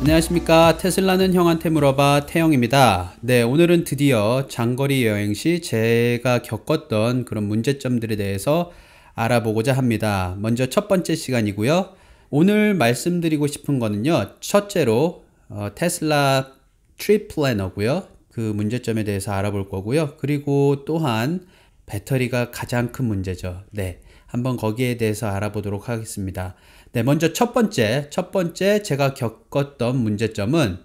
안녕하십니까. 테슬라는 형한테 물어봐 태형입니다. 네, 오늘은 드디어 장거리 여행 시 제가 겪었던 그런 문제점들에 대해서 알아보고자 합니다. 먼저 첫 번째 시간이고요. 오늘 말씀드리고 싶은 거는요, 첫째로 테슬라 트립 플래너고요. 그 문제점에 대해서 알아볼 거고요. 그리고 또한 배터리가 가장 큰 문제죠. 네, 한번 거기에 대해서 알아보도록 하겠습니다. 네, 먼저 첫 번째 제가 겪었던 문제점은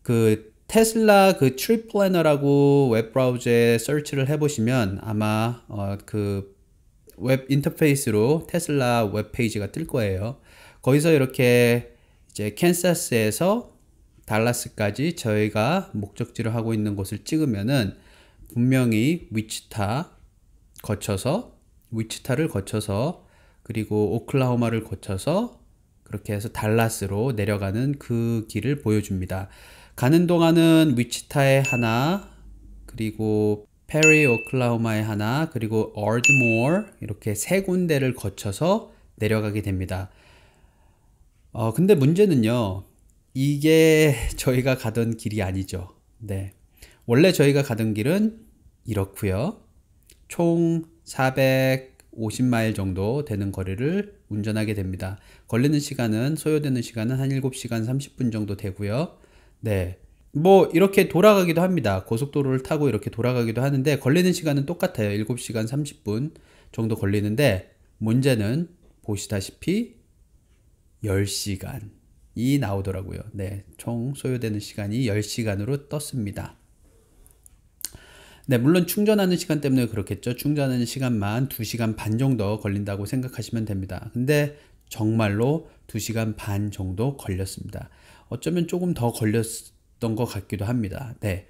그 테슬라 그 트립 플래너라고 웹 브라우저에 서치를 해보시면 아마 그 웹 인터페이스로 테슬라 웹 페이지가 뜰 거예요. 거기서 이렇게 이제 캔사스에서 달라스까지 저희가 목적지로 하고 있는 곳을 찍으면은 분명히 위치타를 거쳐서 그리고 오클라호마를 거쳐서 그렇게 해서 달라스로 내려가는 그 길을 보여줍니다. 가는 동안은 위치타에 하나, 그리고 페리 오클라호마에 하나, 그리고 얼드모어 이렇게 세 군데를 거쳐서 내려가게 됩니다. 근데 문제는요, 이게 저희가 가던 길이 아니죠. 네, 원래 저희가 가던 길은 이렇고요. 총 450마일 정도 되는 거리를 운전하게 됩니다. 소요되는 시간은 한 7시간 30분 정도 되고요. 네, 뭐 이렇게 돌아가기도 합니다. 고속도로를 타고 이렇게 돌아가기도 하는데 걸리는 시간은 똑같아요. 7시간 30분 정도 걸리는데 문제는 보시다시피 10시간이 나오더라고요. 네, 총 소요되는 시간이 10시간으로 떴습니다. 네, 물론 충전하는 시간 때문에 그렇겠죠. 충전하는 시간만 2시간 반 정도 걸린다고 생각하시면 됩니다. 근데 정말로 2시간 반 정도 걸렸습니다. 어쩌면 조금 더 걸렸던 것 같기도 합니다. 네,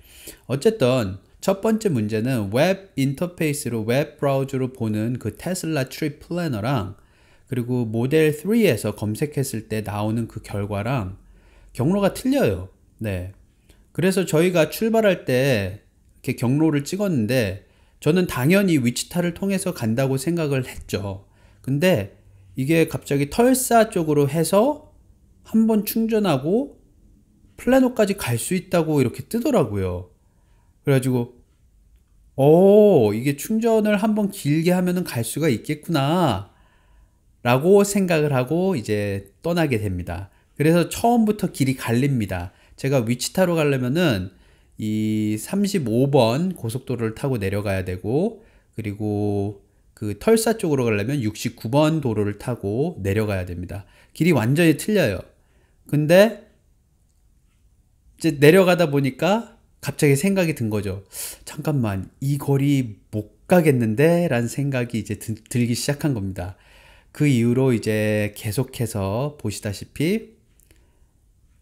어쨌든 첫 번째 문제는 웹 인터페이스로 웹 브라우저로 보는 그 테슬라 트립 플래너랑 그리고 모델 3에서 검색했을 때 나오는 그 결과랑 경로가 틀려요. 네, 그래서 저희가 출발할 때 이렇게 경로를 찍었는데 저는 당연히 위치타를 통해서 간다고 생각을 했죠. 근데 이게 갑자기 털사 쪽으로 해서 한번 충전하고 플래노까지 갈 수 있다고 이렇게 뜨더라고요. 그래가지고 이게 충전을 한번 길게 하면은 갈 수가 있겠구나 라고 생각을 하고 이제 떠나게 됩니다. 그래서 처음부터 길이 갈립니다. 제가 위치타로 가려면은 이 35번 고속도로를 타고 내려가야 되고, 그리고 그 털사 쪽으로 가려면 69번 도로를 타고 내려가야 됩니다. 길이 완전히 틀려요. 근데 이제 내려가다 보니까 갑자기 생각이 든 거죠. 잠깐만, 이 거리 못 가겠는데? 라는 생각이 이제 들기 시작한 겁니다. 그 이후로 이제 계속해서 보시다시피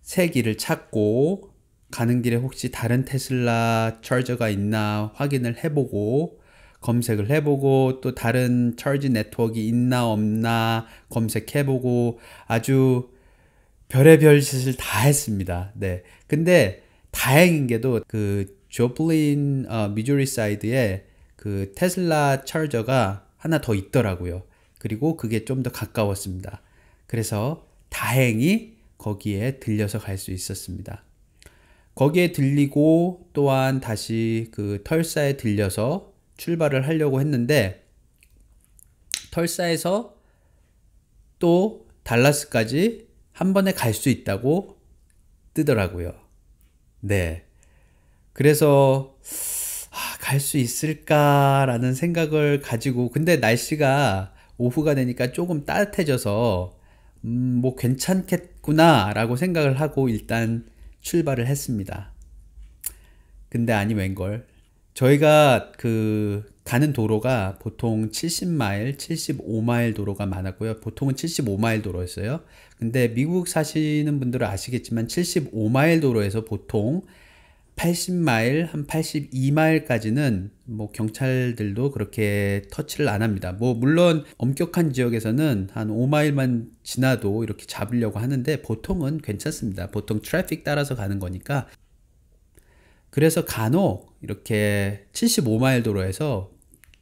새 길을 찾고 가는 길에 혹시 다른 테슬라 차저가 있나 확인을 해보고 검색을 해보고 또 다른 차지 네트워크가 있나 없나 검색해보고 아주 별의별 짓을 다 했습니다. 네, 근데 다행인 게도 그 조플린 미주리 사이드에 그 테슬라 차저가 하나 더 있더라고요. 그리고 그게 좀 더 가까웠습니다. 그래서 다행히 거기에 들려서 갈 수 있었습니다. 거기에 들리고 또한 다시 그 털사에 들려서 출발을 하려고 했는데 털사에서 또 달라스까지 한 번에 갈 수 있다고 뜨더라고요. 네, 그래서 갈 수 있을까라는 생각을 가지고, 근데 날씨가 오후가 되니까 조금 따뜻해져서 뭐 괜찮겠구나 라고 생각을 하고 일단 출발을 했습니다. 근데 아니 웬걸, 저희가 그 가는 도로가 보통 70마일, 75마일 도로가 많았고요. 보통은 75마일 도로였어요. 근데 미국 사시는 분들은 아시겠지만 75마일 도로에서 보통 80마일, 한 82마일까지는 뭐 경찰들도 그렇게 터치를 안 합니다. 뭐 물론 엄격한 지역에서는 한 5마일만 지나도 이렇게 잡으려고 하는데 보통은 괜찮습니다. 보통 트래픽 따라서 가는 거니까. 그래서 간혹 이렇게 75마일 도로에서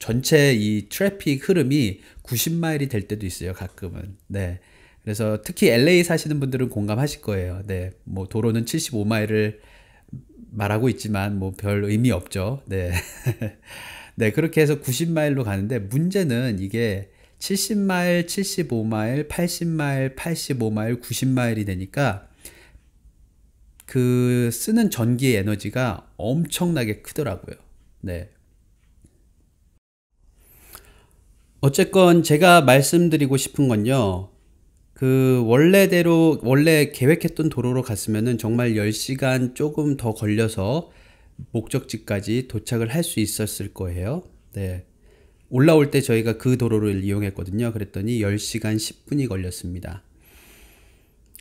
전체 이 트래픽 흐름이 90마일이 될 때도 있어요, 가끔은. 네, 그래서 특히 LA 사시는 분들은 공감하실 거예요. 네, 뭐 도로는 75마일을 말하고 있지만 뭐 별 의미 없죠. 네. 네, 그렇게 해서 90마일로 가는데 문제는 이게 70마일, 75마일, 80마일, 85마일, 90마일이 되니까 그 쓰는 전기의 에너지가 엄청나게 크더라고요. 네. 어쨌건 제가 말씀드리고 싶은 건요. 그 원래대로 원래 계획했던 도로로 갔으면은 정말 10시간 조금 더 걸려서 목적지까지 도착을 할 수 있었을 거예요. 네. 올라올 때 저희가 그 도로를 이용했거든요. 그랬더니 10시간 10분이 걸렸습니다.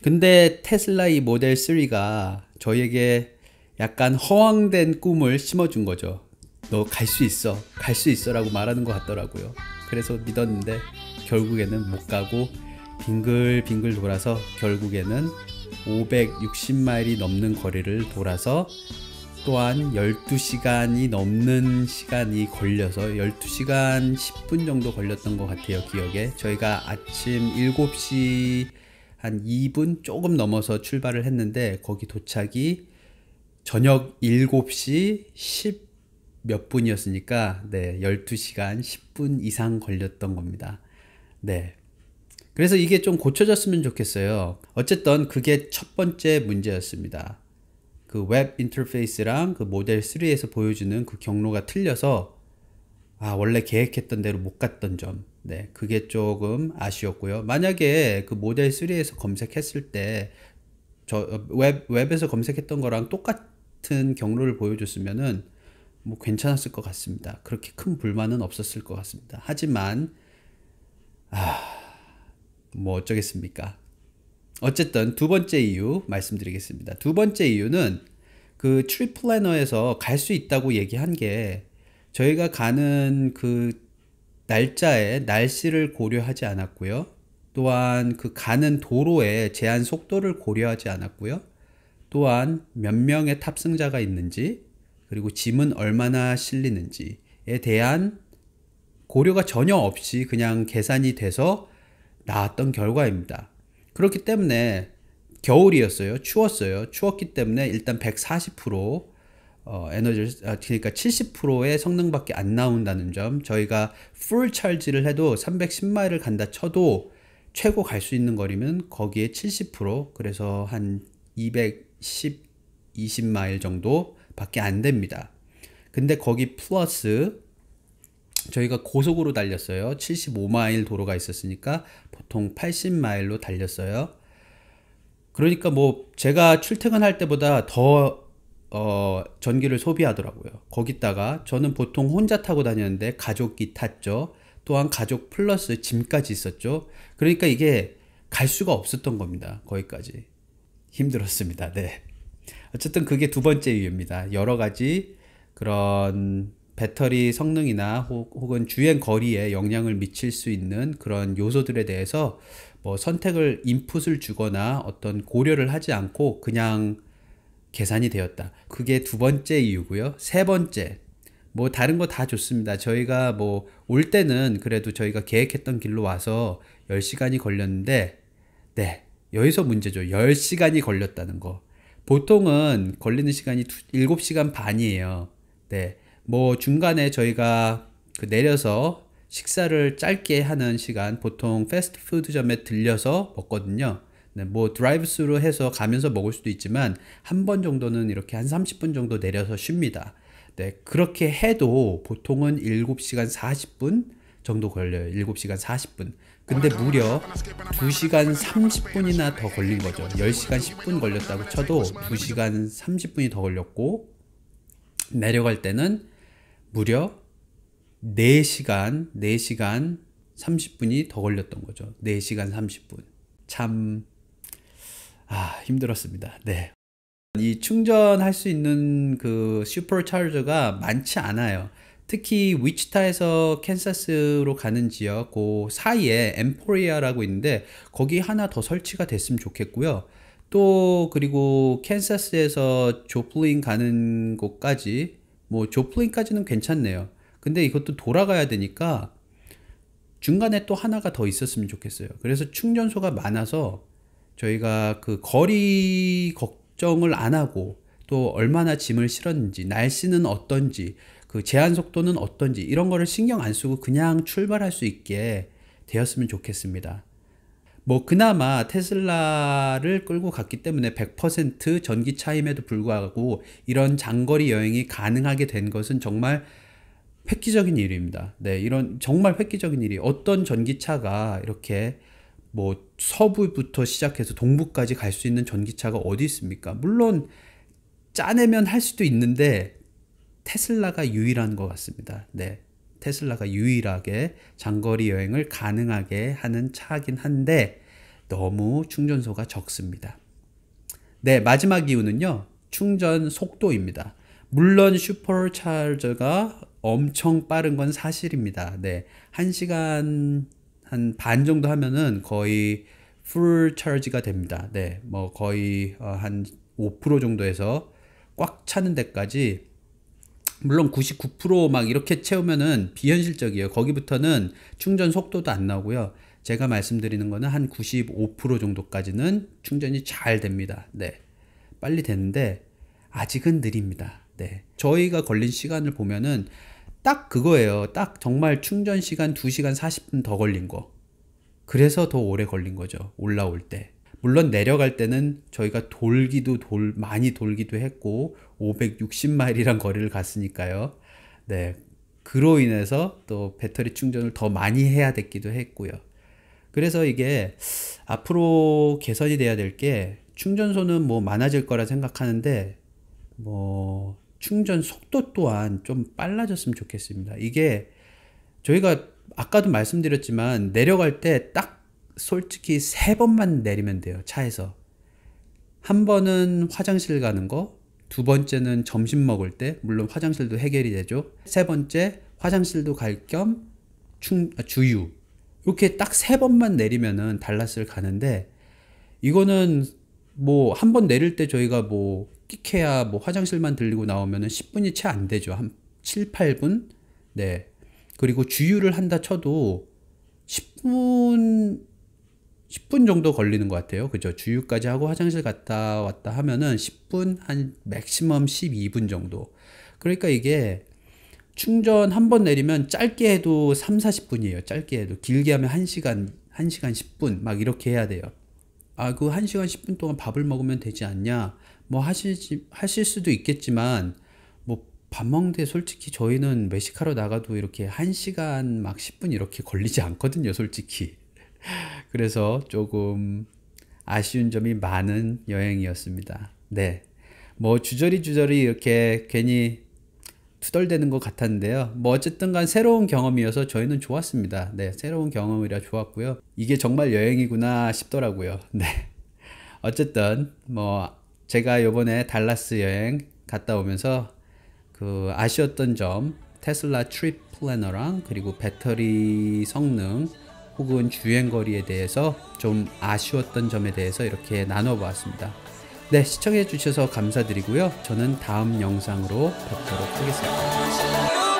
근데 테슬라 이 모델 3가 저희에게 약간 허황된 꿈을 심어준 거죠. 너 갈 수 있어. 갈 수 있어 라고 말하는 것 같더라고요. 그래서 믿었는데 결국에는 못 가고 빙글빙글 돌아서 결국에는 560마일이 넘는 거리를 돌아서 또한 12시간이 넘는 시간이 걸려서 12시간 10분 정도 걸렸던 것 같아요. 기억에 저희가 아침 7시 한 2분 조금 넘어서 출발을 했는데 거기 도착이 저녁 7시 10 몇 분이었으니까 네, 12시간 10분 이상 걸렸던 겁니다. 네. 그래서 이게 좀 고쳐졌으면 좋겠어요. 어쨌든 그게 첫 번째 문제였습니다. 그 웹 인터페이스랑 그 모델 3에서 보여주는 그 경로가 틀려서 원래 계획했던 대로 못 갔던 점. 네, 그게 조금 아쉬웠고요. 만약에 그 모델 3에서 검색했을 때 저 웹에서 검색했던 거랑 똑같은 경로를 보여줬으면은 뭐 괜찮았을 것 같습니다. 그렇게 큰 불만은 없었을 것 같습니다. 하지만 뭐 어쩌겠습니까? 어쨌든 두 번째 이유 말씀드리겠습니다. 두 번째 이유는 그 트립 플래너에서 갈 수 있다고 얘기한 게 저희가 가는 그 날짜에 날씨를 고려하지 않았고요. 또한 그 가는 도로의 제한 속도를 고려하지 않았고요. 또한 몇 명의 탑승자가 있는지 그리고 짐은 얼마나 실리는지에 대한 고려가 전혀 없이 그냥 계산이 돼서 나왔던 결과입니다. 그렇기 때문에 겨울이었어요. 추웠어요. 추웠기 때문에 일단 140% 그러니까 70%의 성능밖에 안 나온다는 점. 저희가 풀 찰지를 해도 310마일을 간다 쳐도 최고 갈 수 있는 거리면 거기에 70% 그래서 한 20마일 정도 밖에 안 됩니다. 근데 거기 플러스 저희가 고속으로 달렸어요. 75마일 도로가 있었으니까 보통 80마일로 달렸어요. 그러니까 뭐 제가 출퇴근할 때보다 더 전기를 소비하더라고요. 거기다가 저는 보통 혼자 타고 다녔는데 가족이 탔죠. 또한 가족 플러스 짐까지 있었죠. 그러니까 이게 갈 수가 없었던 겁니다. 거기까지. 힘들었습니다. 네. 어쨌든 그게 두 번째 이유입니다. 여러 가지 그런 배터리 성능이나 혹은 주행 거리에 영향을 미칠 수 있는 그런 요소들에 대해서 뭐 선택을 인풋을 주거나 어떤 고려를 하지 않고 그냥 계산이 되었다. 그게 두 번째 이유고요. 세 번째, 뭐 다른 거 다 좋습니다. 저희가 뭐 올 때는 그래도 저희가 계획했던 길로 와서 10시간이 걸렸는데 네, 여기서 문제죠. 10시간이 걸렸다는 거. 보통은 걸리는 시간이 7시간 반이에요. 네. 뭐 중간에 저희가 그 내려서 식사를 짧게 하는 시간 보통 패스트푸드점에 들려서 먹거든요. 네, 뭐 드라이브 스루 해서 가면서 먹을 수도 있지만 한 번 정도는 이렇게 한 30분 정도 내려서 쉽니다. 네, 그렇게 해도 보통은 7시간 40분 정도 걸려요. 7시간 40분. 근데 무려 2시간 30분이나 더 걸린 거죠. 10시간 10분 걸렸다고 쳐도 2시간 30분이 더 걸렸고 내려갈 때는 무려 4시간 30분이 더 걸렸던 거죠. 4시간 30분. 참 힘들었습니다. 네. 이 충전할 수 있는 그 슈퍼차저가 많지 않아요. 특히 위치타에서 캔사스로 가는 지역 그 사이에 엠포리아라고 있는데 거기 하나 더 설치가 됐으면 좋겠고요. 또 그리고 캔사스에서 조플린 가는 곳까지 뭐 조플린까지는 괜찮네요. 근데 이것도 돌아가야 되니까 중간에 또 하나가 더 있었으면 좋겠어요. 그래서 충전소가 많아서 저희가 그 거리 걱정을 안 하고 또 얼마나 짐을 실었는지, 날씨는 어떤지, 그 제한 속도는 어떤지 이런 거를 신경 안 쓰고 그냥 출발할 수 있게 되었으면 좋겠습니다. 뭐 그나마 테슬라를 끌고 갔기 때문에 100% 전기차임에도 불구하고 이런 장거리 여행이 가능하게 된 것은 정말 획기적인 일입니다. 네, 이런 정말 획기적인 일이, 어떤 전기차가 이렇게 뭐 서부부터 시작해서 동부까지 갈 수 있는 전기차가 어디 있습니까? 물론 짜내면 할 수도 있는데 테슬라가 유일한 것 같습니다. 네, 테슬라가 유일하게 장거리 여행을 가능하게 하는 차긴 한데 너무 충전소가 적습니다. 네, 마지막 이유는요, 충전 속도입니다. 물론 슈퍼차저가 엄청 빠른 건 사실입니다. 네, 1시간 한 반 정도 하면은 거의 풀 차지가 됩니다. 네, 뭐 거의 한 5% 정도에서 꽉 차는 데까지, 물론 99% 이렇게 채우면은 비현실적이에요. 거기부터는 충전 속도도 안 나오고요. 제가 말씀드리는 거는 한 95% 정도까지는 충전이 잘 됩니다. 네, 빨리 되는데 아직은 느립니다. 네, 저희가 걸린 시간을 보면은 딱 그거예요. 딱 정말 충전 시간 2시간 40분 더 걸린 거. 그래서 더 오래 걸린 거죠, 올라올 때. 물론 내려갈 때는 저희가 많이 돌기도 했고 560마일이란 거리를 갔으니까요. 네, 그로 인해서 또 배터리 충전을 더 많이 해야 됐기도 했고요. 그래서 이게 앞으로 개선이 돼야 될 게, 충전소는 뭐 많아질 거라 생각하는데 뭐 충전 속도 또한 좀 빨라졌으면 좋겠습니다. 이게 저희가 아까도 말씀드렸지만 내려갈 때 딱 솔직히 3번만 내리면 돼요. 차에서 한 번은 화장실 가는 거, 두 번째는 점심 먹을 때, 물론 화장실도 해결이 되죠. 세 번째 화장실도 갈 겸 주유, 이렇게 딱 3번만 내리면은 달라스를 가는데, 이거는 뭐 한 번 내릴 때 저희가 뭐 끼케야 뭐 화장실만 들리고 나오면은 10분이 채 안 되죠. 한 7, 8분. 네. 그리고 주유를 한다 쳐도 10분 정도 걸리는 것 같아요. 그죠? 주유까지 하고 화장실 갔다 왔다 하면은 10분, 한 맥시멈 12분 정도. 그러니까 이게 충전 한 번 내리면 짧게 해도 3, 40분이에요. 짧게 해도. 길게 하면 1시간 10분 막 이렇게 해야 돼요. 아, 그 1시간 10분 동안 밥을 먹으면 되지 않냐? 뭐 하실 수도 있겠지만, 뭐 밥 먹는데 솔직히 저희는 외식하러 나가도 이렇게 1시간 막 10분 이렇게 걸리지 않거든요, 솔직히. 그래서 조금 아쉬운 점이 많은 여행이었습니다. 네. 뭐 주저리 이렇게 괜히 투덜대는 것 같았는데요. 뭐 어쨌든 간 새로운 경험이어서 저희는 좋았습니다. 네, 새로운 경험이라 좋았고요. 이게 정말 여행이구나 싶더라고요. 네. 어쨌든 뭐 제가 요번에 달라스 여행 갔다 오면서 그 아쉬웠던 점, 테슬라 트립 플래너랑 그리고 배터리 성능 혹은 주행거리에 대해서 좀 아쉬웠던 점에 대해서 이렇게 나눠보았습니다. 네, 시청해 주셔서 감사드리고요. 저는 다음 영상으로 뵙도록 하겠습니다.